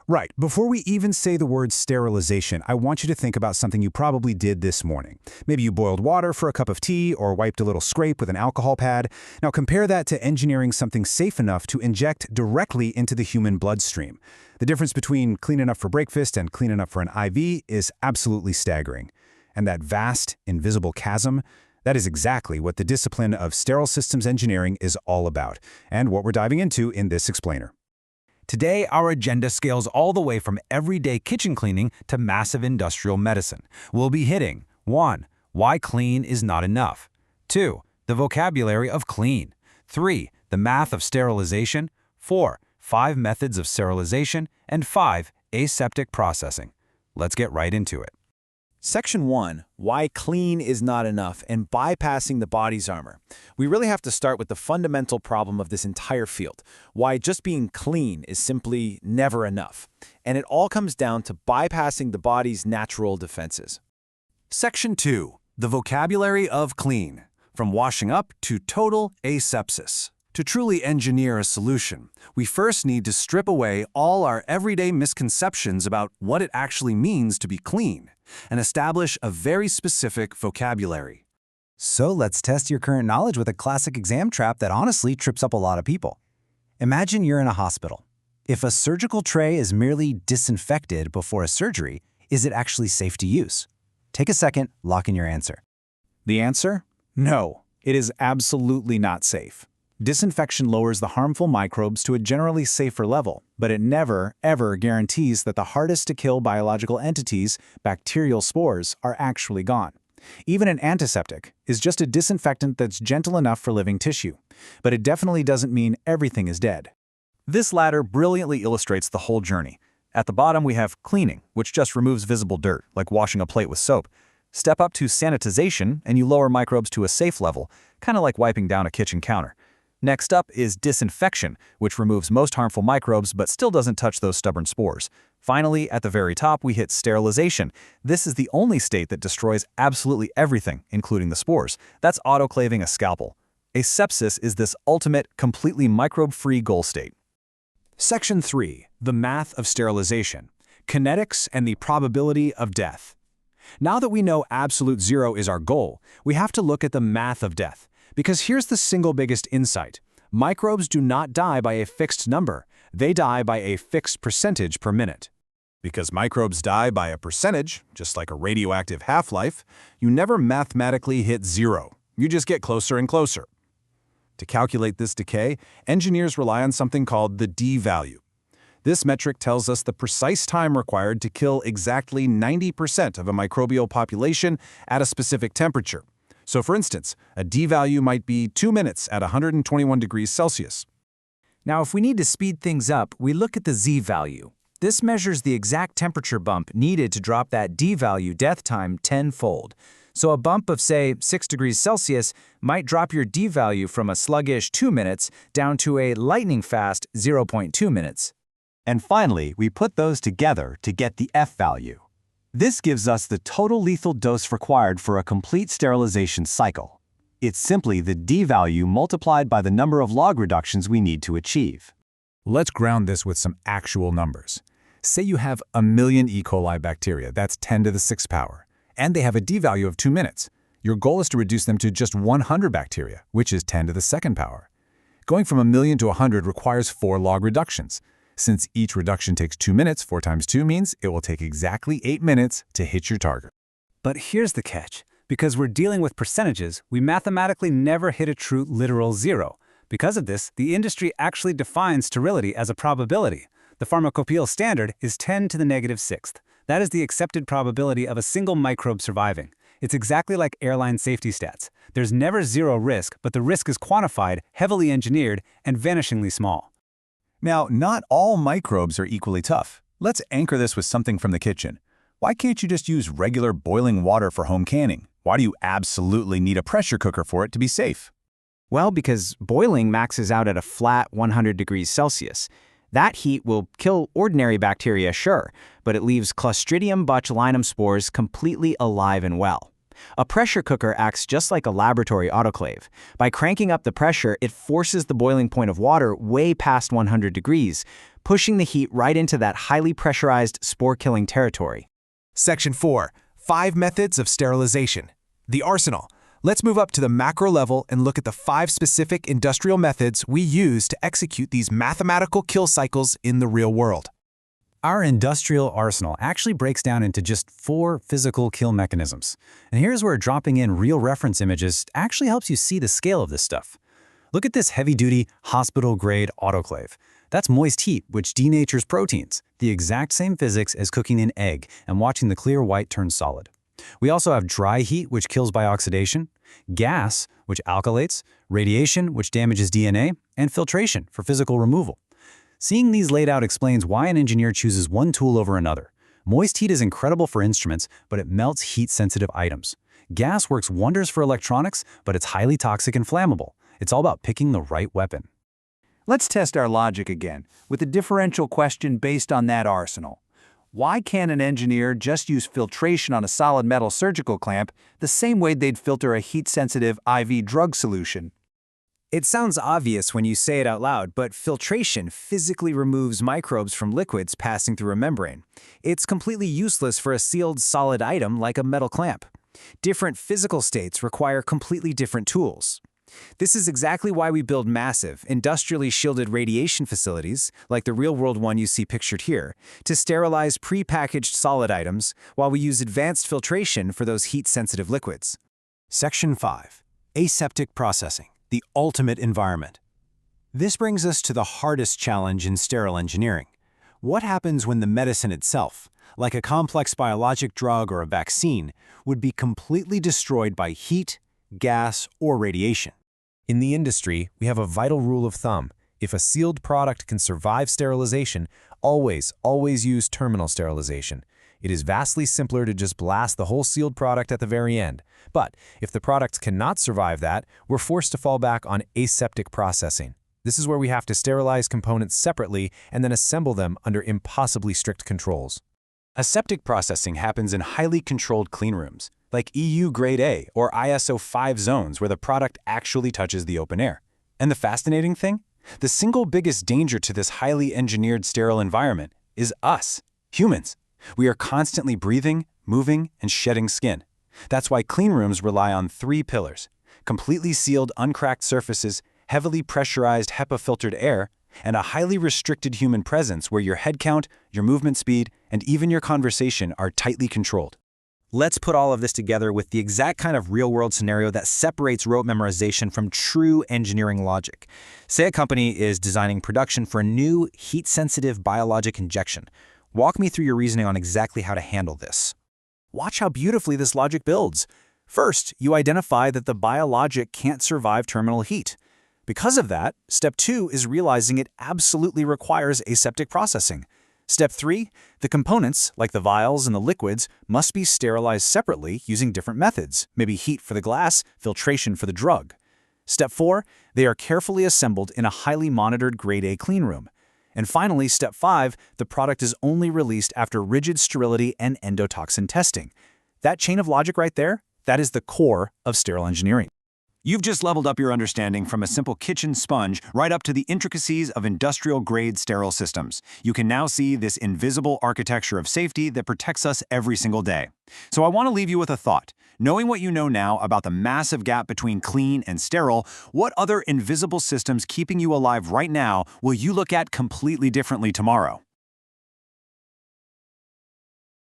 Right. Before we even say the word sterilization, I want you to think about something you probably did this morning. Maybe you boiled water for a cup of tea or wiped a little scrape with an alcohol pad. Now compare that to engineering something safe enough to inject directly into the human bloodstream. The difference between clean enough for breakfast and clean enough for an IV is absolutely staggering. And that vast, invisible chasm, that is exactly what the discipline of sterile systems engineering is all about, and what we're diving into in this explainer. Today, our agenda scales all the way from everyday kitchen cleaning to massive industrial medicine. We'll be hitting 1. Why clean is not enough. 2. The vocabulary of clean. 3. The math of sterilization. 4. 5 methods of sterilization. And 5. Aseptic processing. Let's get right into it. Section 1, why clean is not enough and bypassing the body's armor. We really have to start with the fundamental problem of this entire field, why just being clean is simply never enough. And it all comes down to bypassing the body's natural defenses. Section 2, the vocabulary of clean, from washing up to total asepsis. To truly engineer a solution, we first need to strip away all our everyday misconceptions about what it actually means to be clean and establish a very specific vocabulary. So let's test your current knowledge with a classic exam trap that honestly trips up a lot of people. Imagine you're in a hospital. If a surgical tray is merely disinfected before a surgery, is it actually safe to use? Take a second, lock in your answer. The answer? No, it is absolutely not safe. Disinfection lowers the harmful microbes to a generally safer level, but it never, ever guarantees that the hardest-to-kill biological entities, bacterial spores, are actually gone. Even an antiseptic is just a disinfectant that's gentle enough for living tissue, but it definitely doesn't mean everything is dead. This ladder brilliantly illustrates the whole journey. At the bottom, we have cleaning, which just removes visible dirt, like washing a plate with soap. Step up to sanitization, and you lower microbes to a safe level, kind of like wiping down a kitchen counter. Next up is disinfection, which removes most harmful microbes but still doesn't touch those stubborn spores. Finally, at the very top, we hit sterilization. This is the only state that destroys absolutely everything, including the spores. That's autoclaving a scalpel. Asepsis is this ultimate, completely microbe-free goal state. Section 3, the math of sterilization, kinetics and the probability of death. Now that we know absolute zero is our goal, we have to look at the math of death. Because here's the single biggest insight. Microbes do not die by a fixed number. They die by a fixed percentage per minute. Because microbes die by a percentage, just like a radioactive half-life, you never mathematically hit zero. You just get closer and closer. To calculate this decay, engineers rely on something called the D-value. This metric tells us the precise time required to kill exactly 90% of a microbial population at a specific temperature. So for instance, a D-value might be 2 minutes at 121 degrees Celsius. Now, if we need to speed things up, we look at the Z-value. This measures the exact temperature bump needed to drop that D-value death time tenfold. So a bump of, say, 6 degrees Celsius might drop your D-value from a sluggish 2 minutes down to a lightning-fast 0.2 minutes. And finally, we put those together to get the F-value. This gives us the total lethal dose required for a complete sterilization cycle. It's simply the D-value multiplied by the number of log reductions we need to achieve. Let's ground this with some actual numbers. Say you have 1 million E. coli bacteria, that's 10 to the 6th power, and they have a D-value of 2 minutes. Your goal is to reduce them to just 100 bacteria, which is 10 to the 2nd power. Going from 1 million to 100 requires 4 log reductions. Since each reduction takes 2 minutes, 4 times 2 means it will take exactly 8 minutes to hit your target. But here's the catch. Because we're dealing with percentages, we mathematically never hit a true literal zero. Because of this, the industry actually defines sterility as a probability. The pharmacopoeial standard is 10 to the negative 6th. That is the accepted probability of a single microbe surviving. It's exactly like airline safety stats. There's never zero risk, but the risk is quantified, heavily engineered, and vanishingly small. Now, not all microbes are equally tough. Let's anchor this with something from the kitchen. Why can't you just use regular boiling water for home canning? Why do you absolutely need a pressure cooker for it to be safe? Well, because boiling maxes out at a flat 100 degrees Celsius. That heat will kill ordinary bacteria, sure, but it leaves Clostridium botulinum spores completely alive and well. A pressure cooker acts just like a laboratory autoclave. By cranking up the pressure, it forces the boiling point of water way past 100 degrees, pushing the heat right into that highly pressurized, spore-killing territory. Section 4. 5 methods of sterilization. The arsenal. Let's move up to the macro level and look at the 5 specific industrial methods we use to execute these mathematical kill cycles in the real world. Our industrial arsenal actually breaks down into just 4 physical kill mechanisms. And here's where dropping in real reference images actually helps you see the scale of this stuff. Look at this heavy-duty, hospital-grade autoclave. That's moist heat, which denatures proteins, the exact same physics as cooking an egg and watching the clear white turn solid. We also have dry heat, which kills by oxidation, gas, which alkylates, radiation, which damages DNA, and filtration for physical removal. Seeing these laid out explains why an engineer chooses one tool over another. Moist heat is incredible for instruments, but it melts heat-sensitive items. Gas works wonders for electronics, but it's highly toxic and flammable. It's all about picking the right weapon. Let's test our logic again, with a differential question based on that arsenal. Why can't an engineer just use filtration on a solid metal surgical clamp the same way they'd filter a heat-sensitive IV drug solution? It sounds obvious when you say it out loud, but filtration physically removes microbes from liquids passing through a membrane. It's completely useless for a sealed solid item like a metal clamp. Different physical states require completely different tools. This is exactly why we build massive, industrially shielded radiation facilities, like the real-world one you see pictured here, to sterilize pre-packaged solid items, while we use advanced filtration for those heat-sensitive liquids. Section 5. Aseptic processing. The ultimate environment. This brings us to the hardest challenge in sterile engineering. What happens when the medicine itself, like a complex biologic drug or a vaccine, would be completely destroyed by heat, gas, or radiation? In the industry, we have a vital rule of thumb. If a sealed product can survive sterilization, always use terminal sterilization. It is vastly simpler to just blast the whole sealed product at the very end. But if the product cannot survive that, we're forced to fall back on aseptic processing. This is where we have to sterilize components separately and then assemble them under impossibly strict controls. Aseptic processing happens in highly controlled cleanrooms, like EU Grade A or ISO 5 zones where the product actually touches the open air. And the fascinating thing? The single biggest danger to this highly engineered sterile environment is us, humans. We are constantly breathing, moving, and shedding skin. That's why cleanrooms rely on 3 pillars: completely sealed, uncracked surfaces, heavily pressurized HEPA-filtered air, and a highly restricted human presence where your head count, your movement speed, and even your conversation are tightly controlled. Let's put all of this together with the exact kind of real-world scenario that separates rote memorization from true engineering logic. Say a company is designing production for a new heat-sensitive biologic injection. Walk me through your reasoning on exactly how to handle this. Watch how beautifully this logic builds. First, you identify that the biologic can't survive terminal heat. Because of that, step 2 is realizing it absolutely requires aseptic processing. Step 3, the components, like the vials and the liquids, must be sterilized separately using different methods, maybe heat for the glass, filtration for the drug. Step 4, they are carefully assembled in a highly monitored Grade A cleanroom. And finally, step 5, the product is only released after rigid sterility and endotoxin testing. That chain of logic right there, that is the core of sterile engineering. You've just leveled up your understanding from a simple kitchen sponge right up to the intricacies of industrial-grade sterile systems. You can now see this invisible architecture of safety that protects us every single day. So I want to leave you with a thought. Knowing what you know now about the massive gap between clean and sterile, what other invisible systems keeping you alive right now will you look at completely differently tomorrow?